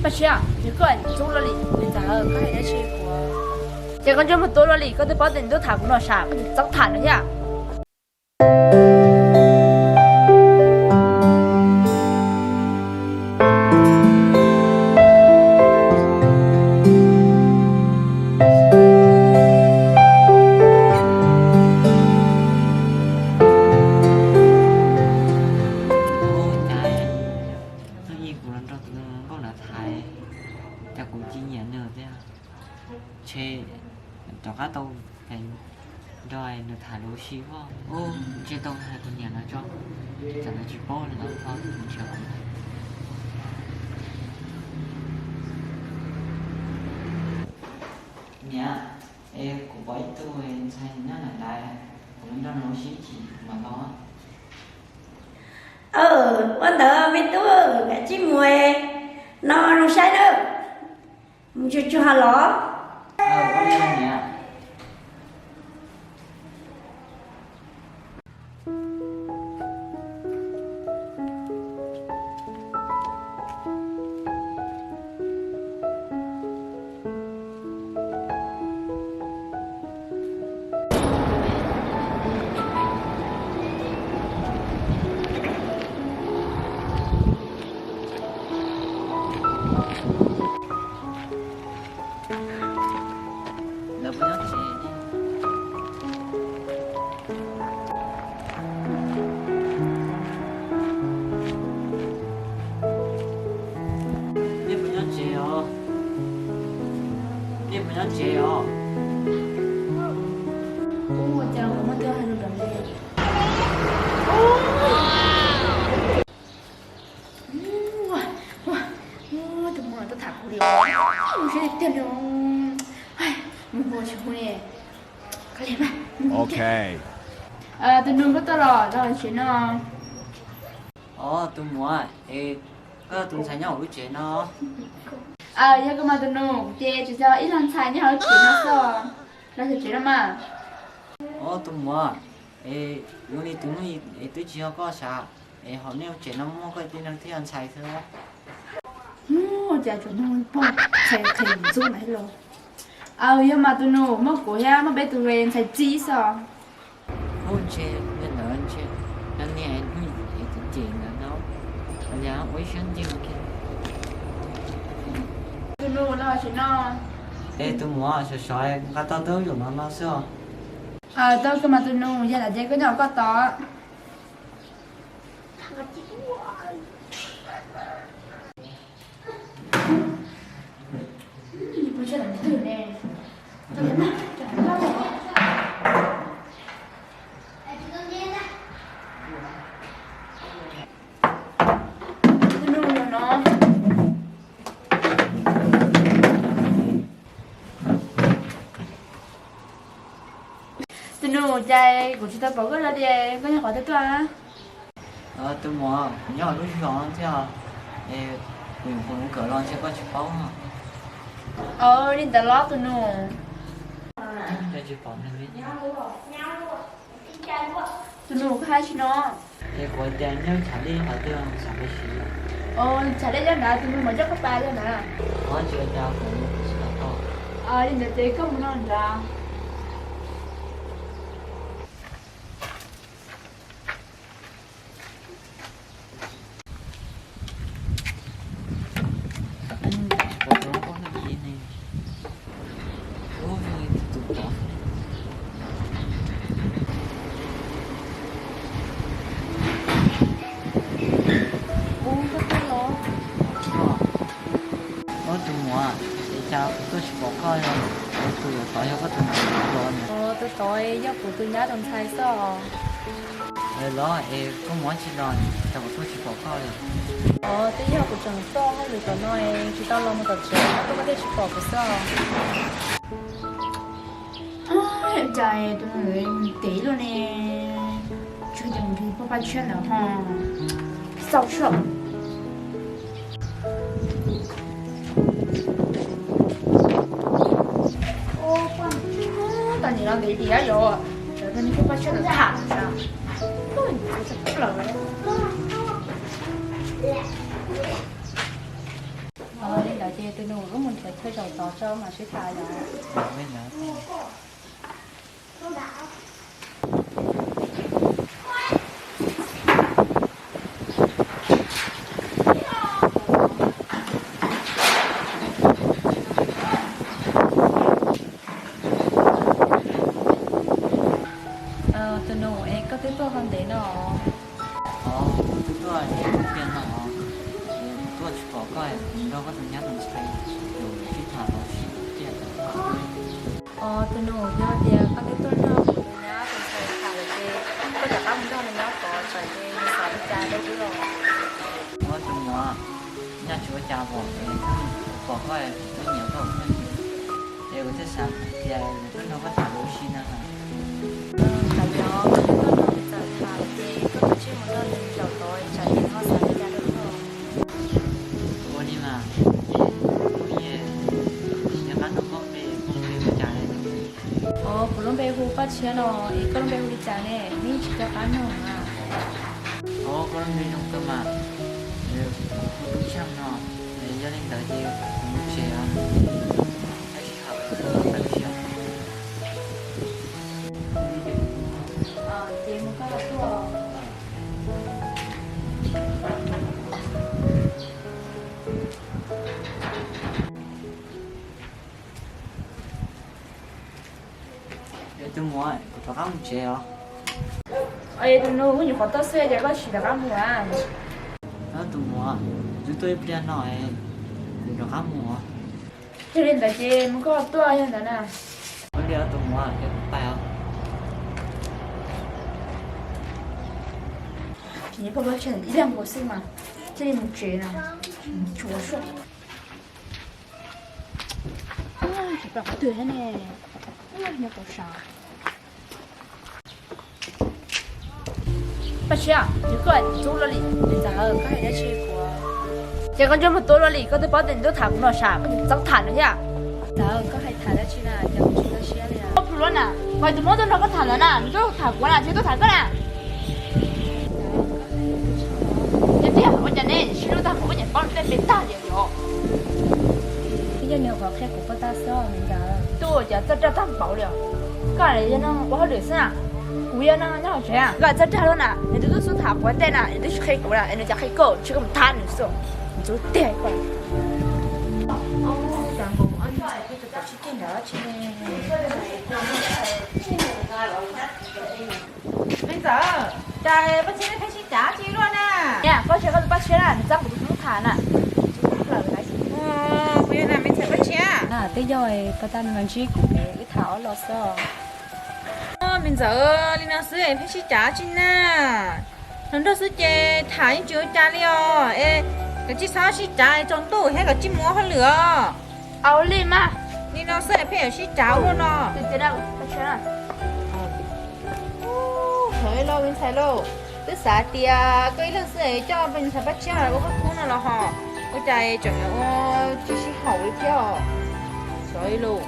不是啊，这个你走了哩，你咋个还在吃过？这个这么多了哩，个都保证都谈不了啥，不就糟蹋了呀？chế cho các tàu cái rồi được thả lúa xí vào ô trên tàu hai con nhà nó cho chẳng là chỉ bó là nó không chờ nhà em của bấy tôi sai nó là đại cũng đó nó xí chỉ mà có con thợ mấy tôi cái chim mùi nó sai đâu cho hà ló có đi không nhỉ nó vẫn nhớ chị đi vẫn nhớ chị à đi vẫn nhớ chị à我讲我们都还能干的。哇哇，我的妈，都太苦了！我现在点了，哎，我去呢，快点吧。Okay. 等侬不到了，让去呢。 tôi muốn ê tôi thấy nhau lúc chuyện nó ya cái mà tụi nó chị chỉ cho ít lần xài nhá, nó chuyện nó sao? Nó sẽ chuyện mà. tôi muốn ê lúc này tụi nó tôi chỉ có sao ê họ nếu chuyện nó mua cái tin năng thì ăn xài thôi Dạ tụi nó bông xài thầy dùng này rồi. Ya mà tụi nó mất của ya, mất bé tụi nó xài chi sao? hôn chơi nên là anh chơi nên nghe anh huy thì chuyện là nó anh giá quấy sáng chuyện kia Tụi nó là chuyện nó. ê tôi muốn sợ sợ cái tao tới rồi nó sao Tao cái mà tụi nó giờ là cái nhỏ có to. Bây giờ là thử nè. Tao nhắm mắt, chẳng lo. Tụi nó là nó. Tụi nó chạy của chúng ta bỏ cái ra đi, có nhà khỏi tới toa. tôi muốn nhỏ lúc nhỏ thế à ê mình cũng cỡ lon sẽ có chụp bóng hả Đi tao lót tụi nó. cho chụp bóng này biết Tụi nó có hai chị nó. ê của tiền nếu trả đi hỏi tôi sao cái gì Chả lẽ ra đã tụi nó mới chắc có ba ra nè. có chưa ra cũng sao to Đi tao chơi có một non ra. có cái gì này ôi tụi đó Có cái lỗ. tôi muốn để cho tôi chỉ bỏ coi rồi tôi phải có tụi này rồi Tôi tối giấc của tôi nhá đồng thái sao. rồi đó em có muốn chỉ rồi cho tôi chỉ bỏ coi rồi Tôi giấc của chồng to rồi tao nói chỉ tao lo một tờ chuyện tôi có thể chỉ bỏ cái sao. Em trai tôi nói tí luôn nè. Chưa đừng thì có ba chuyện nào ha. Sao sợ. Tao nhìn nó bị gì á rồi. Trời tao có ba chuyện nào thả sao. Ôi, sao tức lời. thì tôi nấu có một cái thay dầu tỏ cho mà sẽ thả ra. Bên đó. Tôi nấu ấy có cái tôi không để nó. Tôi tiền nó tôi chỉ có coi đâu có thằng nhát mình thấy rồi cái thả nó chỉ tiền. Tôi nấu do thì có cái tôi nấu của nhá tôi sẽ thả được cái có cả các món đó nó có phải cái sáu trà đâu cũng rồi. Tôi mua nhà chúa cha bỏ coi nó nhiều không đều có thể sáng thì tôi nó có thả đồ xin nữa. Tại đó có cái tôi nấu sẽ thả cái có cái chiếc món đó thì đầu tối sẽ đi họ sáng ra được không? Tôi đi mà nhà bán nó không về trả lại. 물론 배고 빠치야노 이 그런 배고 있잖아. 니 진짜 가능하. 그런 게 좀 그만. 참 너. 연예인 너지 무시해요. 다시 하고 다시 하고. Chị muốn có là tôi mua tôi không chịu. tôi nấu nhiều khó tao sẽ có chỉ là cái mua Tôi mua tôi bây giờ nói tôi không mua. Cho nên là chị muốn có tôi như thế nào? Bây giờ tôi mua cái bài你爸爸选一两个是吗？这里能追呢，chúa sợ. Chị bảo tuổi thế này, nó có sao? Bác sĩ à,你过来，你走了哩，你咋个还在吃过？这个这么多了哩，个都保证都谈不了啥，个就早谈了呀。咋个还谈得起呢？这不吃得起了呀？我不了呢，我怎么都那个谈了呢？你都谈过了，这都谈过了。我讲呢，石榴蛋我讲帮在没大点哟。bây giờ nhiều khó khăn của ta sao mình cả tôi giờ rất tan bảo liệu cái này cho nó quá được sao cúi nó nhau thế à gọi rất luôn à nên tôi xuống thả quá tên à nên tôi khai cổ là nên tôi khai cổ chứ không than nữa sao tôi tệ quá chẳng có ăn phải cái thực tập chicken đó chứ bây giờ trời bác sĩ phải trả chi luôn à nha có chuyện bác sĩ là răng của tôi không thả nè bây giờ mình sẽ bắt chia. tới rồi cái tan mình chỉ cũng cái thảo lọt sao Mình giờ đi nào xứ em phải chi trả chi nè. Nó đó xứ chè thả những chỗ trả đi à. Ê, cái chi sao chi trả trong tủ hay cái chi mua hơn nữa. áo lim à Đi nào xứ em phải chi trả luôn à. từ từ đâu bác sĩ à Thôi lo mình xài lo. Tức xả tia cái lần xứ ấy cho mình xài bắt chia là có khu nào là họ. Cái trái chẳng là chỉ hậu đi theo. Rồi luôn.